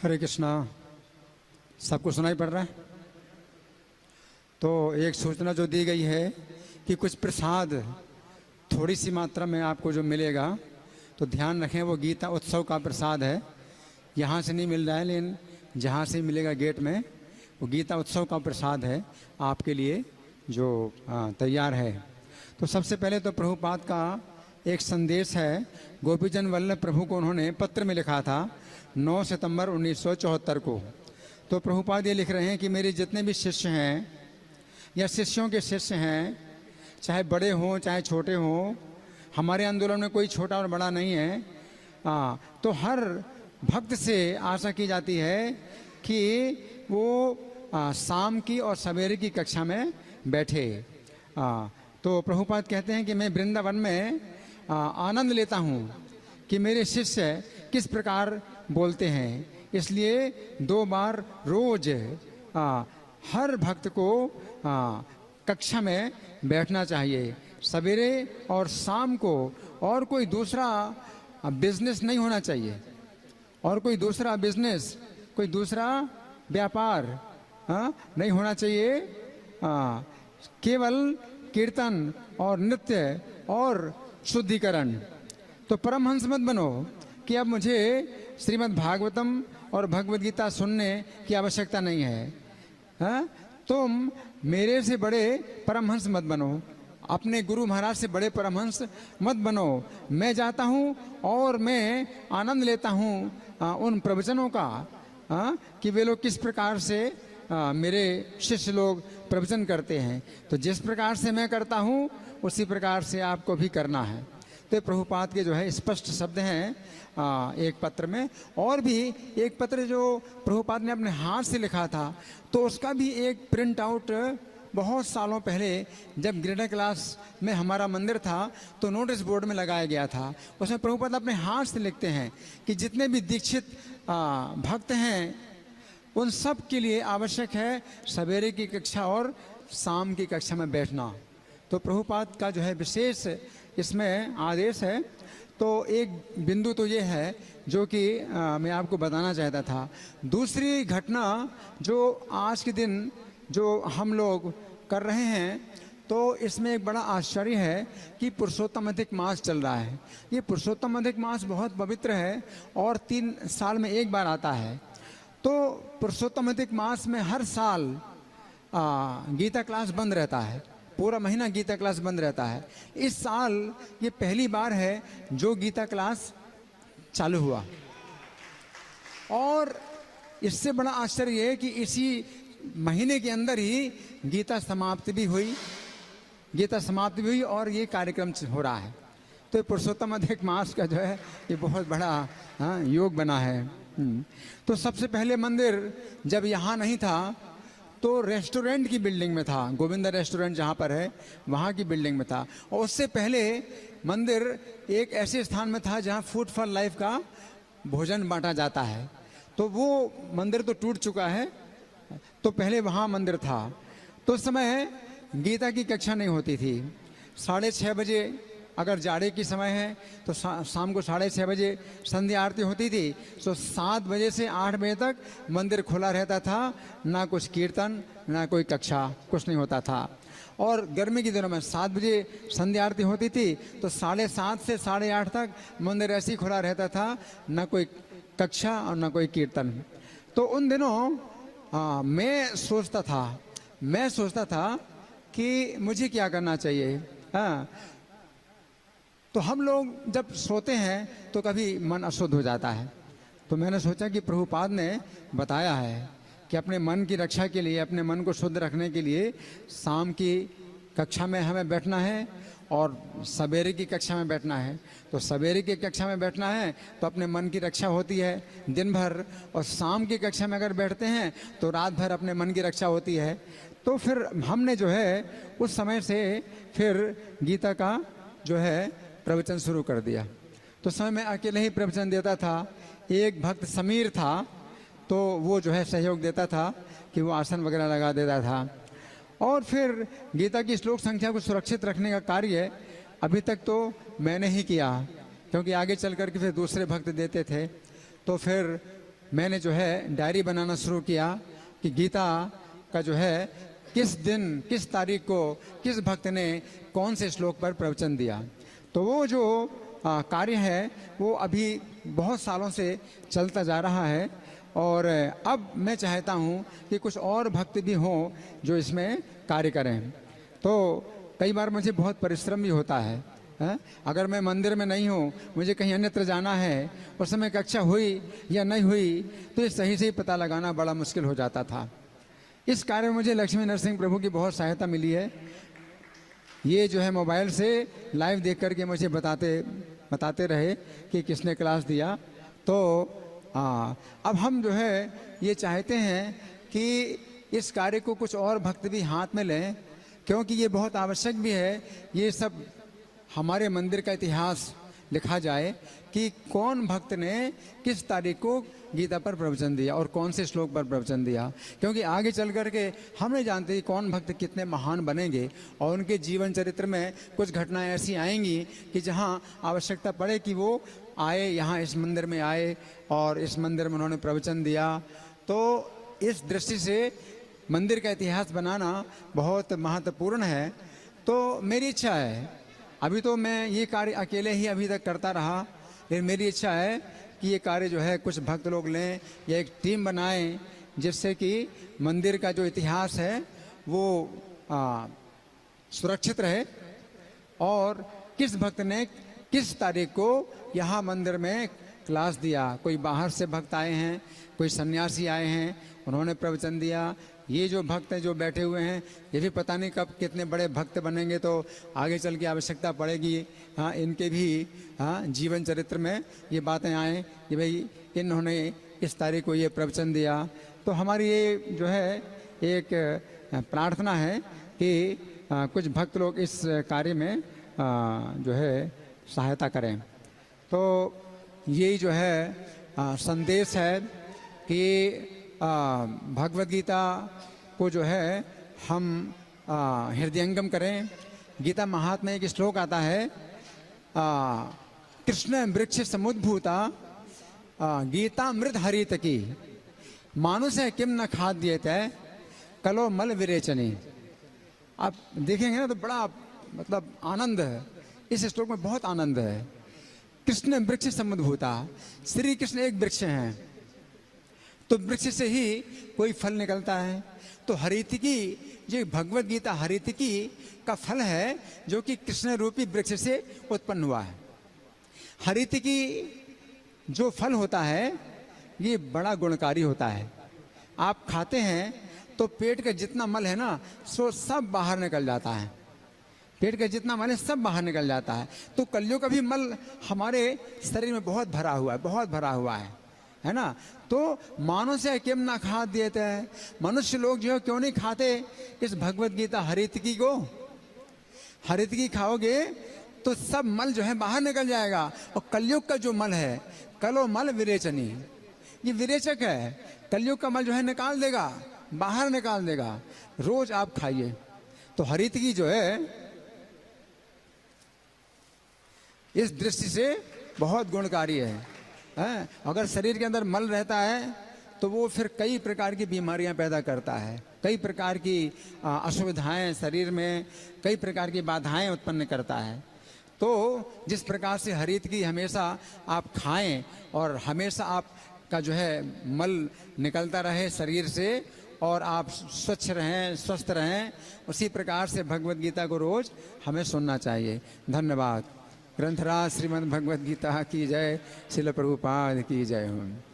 हरे कृष्णा। सबको सुनाई पड़ रहा है? तो एक सूचना जो दी गई है कि कुछ प्रसाद थोड़ी सी मात्रा में आपको जो मिलेगा, तो ध्यान रखें वो गीता उत्सव का प्रसाद है। यहाँ से नहीं मिल रहा है, लेकिन जहाँ से मिलेगा गेट में, वो गीता उत्सव का प्रसाद है आपके लिए जो तैयार है। तो सबसे पहले तो प्रभुपाद का एक संदेश है। गोपीजन वल्लभ प्रभु को उन्होंने पत्र में लिखा था 9 सितंबर 1974 को। तो प्रभुपाद ये लिख रहे हैं कि मेरे जितने भी शिष्य हैं या शिष्यों के शिष्य हैं, चाहे बड़े हों चाहे छोटे हों, हमारे आंदोलन में कोई छोटा और बड़ा नहीं है। तो हर भक्त से आशा की जाती है कि वो शाम की और सवेरे की कक्षा में बैठे। तो प्रभुपाद कहते हैं कि मैं वृंदावन में आनंद लेता हूँ कि मेरे शिष्य किस प्रकार बोलते हैं, इसलिए 2 बार रोज हर भक्त को कक्षा में बैठना चाहिए, सवेरे और शाम को। और कोई दूसरा बिजनेस नहीं होना चाहिए, और कोई दूसरा बिजनेस, कोई दूसरा व्यापार नहीं होना चाहिए। केवल कीर्तन और नृत्य और शुद्धिकरण। तो परमहंस मत बनो कि अब मुझे श्रीमद् भागवतम और भगवद गीता सुनने की आवश्यकता नहीं है। तुम मेरे से बड़े परमहंस मत बनो, अपने गुरु महाराज से बड़े परमहंस मत बनो। मैं जाता हूँ और मैं आनंद लेता हूँ उन प्रवचनों का, कि वे लोग किस प्रकार से मेरे शिष्य लोग प्रवचन करते हैं। तो जिस प्रकार से मैं करता हूँ उसी प्रकार से आपको भी करना है। तो प्रभुपाद के जो है स्पष्ट शब्द हैं एक पत्र में। और भी एक पत्र जो प्रभुपाद ने अपने हाथ से लिखा था, तो उसका भी एक प्रिंट आउट बहुत सालों पहले जब गिरिडा क्लास में हमारा मंदिर था तो नोटिस बोर्ड में लगाया गया था। उसमें प्रभुपाद अपने हाथ से लिखते हैं कि जितने भी दीक्षित भक्त हैं उन सब के लिए आवश्यक है सवेरे की कक्षा और शाम की कक्षा में बैठना। तो प्रभुपाद का जो है विशेष इसमें आदेश है। तो एक बिंदु तो ये है जो कि मैं आपको बताना चाहता था। दूसरी घटना जो आज के दिन जो हम लोग कर रहे हैं, तो इसमें एक बड़ा आश्चर्य है कि पुरुषोत्तम अधिक मास चल रहा है। ये पुरुषोत्तम अधिक मास बहुत पवित्र है और 3 साल में एक बार आता है। तो पुरुषोत्तम अधिक मास में हर साल गीता क्लास बंद रहता है, पूरा महीना गीता क्लास बंद रहता है। इस साल ये पहली बार है जो गीता क्लास चालू हुआ। और इससे बड़ा आश्चर्य है कि इसी महीने के अंदर ही गीता समाप्ति भी हुई और ये कार्यक्रम हो रहा है। तो पुरुषोत्तम अधिक मास का जो है ये बहुत बड़ा योग बना है। तो सबसे पहले मंदिर जब यहाँ नहीं था तो रेस्टोरेंट की बिल्डिंग में था, गोविंदा रेस्टोरेंट जहाँ पर है वहाँ की बिल्डिंग में था। और उससे पहले मंदिर एक ऐसे स्थान में था जहाँ फूड फॉर लाइफ का भोजन बांटा जाता है। तो वो मंदिर तो टूट चुका है, तो पहले वहाँ मंदिर था। तो उस समय गीता की कक्षा नहीं होती थी। 6:30 बजे अगर जाड़े की समय है तो शाम को 6:30 बजे संध्या आरती होती थी। तो 7 बजे से 8 बजे तक मंदिर खुला रहता था, ना कुछ कीर्तन ना कोई कक्षा, कुछ नहीं होता था। और गर्मी के दिनों में 7 बजे संध्या आरती होती थी, तो 7:30 से 8:30 तक मंदिर ऐसे ही खुला रहता था, ना कोई कक्षा और ना कोई कीर्तन। तो उन दिनों मैं सोचता था कि मुझे क्या करना चाहिए। तो हम लोग जब सोते हैं तो कभी मन अशुद्ध हो जाता है। तो मैंने सोचा कि प्रभुपाद ने बताया है कि अपने मन की रक्षा के लिए, अपने मन को शुद्ध रखने के लिए शाम की कक्षा में हमें बैठना है और सवेरे की कक्षा में बैठना है। तो सवेरे की कक्षा में बैठना है तो अपने मन की रक्षा होती है दिन भर, और शाम की कक्षा में अगर बैठते हैं तो रात भर अपने मन की रक्षा होती है। तो फिर हमने जो है उस समय से फिर गीता का जो है प्रवचन शुरू कर दिया। तो समय मैं अकेले ही प्रवचन देता था। एक भक्त समीर था, तो वो जो है सहयोग देता था कि वो आसन वगैरह लगा देता था। और फिर गीता की श्लोक संख्या को सुरक्षित रखने का कार्य अभी तक तो मैंने ही किया, क्योंकि आगे चल कर के फिर दूसरे भक्त देते थे। तो फिर मैंने जो है डायरी बनाना शुरू किया कि गीता का जो है किस दिन किस तारीख को किस भक्त ने कौन से श्लोक पर प्रवचन दिया। तो वो जो कार्य है वो अभी बहुत सालों से चलता जा रहा है और अब मैं चाहता हूँ कि कुछ और भक्त भी हों जो इसमें कार्य करें। तो कई बार मुझे बहुत परिश्रम भी होता है, अगर मैं मंदिर में नहीं हूँ, मुझे कहीं अन्यत्र जाना है, उस समय कक्षा हुई या नहीं हुई तो ये सही से ही पता लगाना बड़ा मुश्किल हो जाता था। इस कार्य में मुझे लक्ष्मी नरसिंह प्रभु की बहुत सहायता मिली है। ये जो है मोबाइल से लाइव देख करके मुझे बताते रहे कि किसने क्लास दिया। तो अब हम जो है ये चाहते हैं कि इस कार्य को कुछ और भक्त भी हाथ में लें, क्योंकि ये बहुत आवश्यक भी है। ये सब हमारे मंदिर का इतिहास लिखा जाए कि कौन भक्त ने किस तारीख को गीता पर प्रवचन दिया और कौन से श्लोक पर प्रवचन दिया, क्योंकि आगे चल करके हम नहीं जानते कौन भक्त कितने महान बनेंगे और उनके जीवन चरित्र में कुछ घटनाएं ऐसी आएंगी कि जहां आवश्यकता पड़े कि वो आए, यहाँ इस मंदिर में आए और इस मंदिर में उन्होंने प्रवचन दिया। तो इस दृष्टि से मंदिर का इतिहास बनाना बहुत महत्वपूर्ण है। तो मेरी इच्छा है, अभी तो मैं ये कार्य अकेले ही अभी तक करता रहा, लेकिन मेरी इच्छा है कि ये कार्य जो है कुछ भक्त लोग लें या एक टीम बनाएं, जिससे कि मंदिर का जो इतिहास है वो सुरक्षित रहे और किस भक्त ने किस तारीख को यहाँ मंदिर में क्लास दिया। कोई बाहर से भक्त आए हैं, कोई सन्यासी आए हैं, उन्होंने प्रवचन दिया। ये जो भक्त हैं जो बैठे हुए हैं, ये भी पता नहीं कब कितने बड़े भक्त बनेंगे, तो आगे चल के आवश्यकता पड़ेगी इनके भी जीवन चरित्र में ये बातें आए कि भाई इन्होंने इस तारीख को ये प्रवचन दिया। तो हमारी ये जो है एक प्रार्थना है कि कुछ भक्त लोग इस कार्य में जो है सहायता करें। तो यही जो है संदेश है कि भगवद गीता को जो है हम हृदयंगम करें। गीता महात्म्य एक श्लोक आता है, कृष्ण वृक्ष समुद्भूता गीता मृत हरित की मानुष है किम न खाद्येत कलो मल विरेचनी। आप देखेंगे ना तो बड़ा मतलब आनंद है, इस श्लोक में बहुत आनंद है। कृष्ण वृक्ष समुद्भूता, श्री कृष्ण एक वृक्ष हैं, तो वृक्ष से ही कोई फल निकलता है। तो हरितिकी जो भगवद गीता हरितिकी का फल है जो कि कृष्ण रूपी वृक्ष से उत्पन्न हुआ है। हरितिकी जो फल होता है ये बड़ा गुणकारी होता है। आप खाते हैं तो पेट का जितना मल है ना सो सब बाहर निकल जाता है, पेट का जितना मल है सब बाहर निकल जाता है। तो कलियों का भी मल हमारे शरीर में बहुत भरा हुआ है, बहुत भरा हुआ है ना। तो मानुष्य किम ना खा देते हैं, मनुष्य लोग जो है क्यों नहीं खाते इस भगवद गीता हरितिकी को। हरितिकी खाओगे तो सब मल जो है बाहर निकल जाएगा। और कलयुग का जो मल है, कलो मल विरेचनी, ये विरेचक है, कलयुग का मल जो है निकाल देगा, बाहर निकाल देगा। रोज आप खाइए। तो हरितिकी जो है इस दृष्टि से बहुत गुणकारी है। अगर शरीर के अंदर मल रहता है तो वो फिर कई प्रकार की बीमारियां पैदा करता है, कई प्रकार की असुविधाएं शरीर में, कई प्रकार की बाधाएं उत्पन्न करता है। तो जिस प्रकार से हरितिकी हमेशा आप खाएं और हमेशा आपका जो है मल निकलता रहे शरीर से और आप स्वच्छ रहें, स्वस्थ रहें, उसी प्रकार से भगवद गीता को रोज हमें सुनना चाहिए। धन्यवाद। ग्रंथराज श्रीमद् भगवद गीता की जय, श्रील प्रभुपाद की जय हो।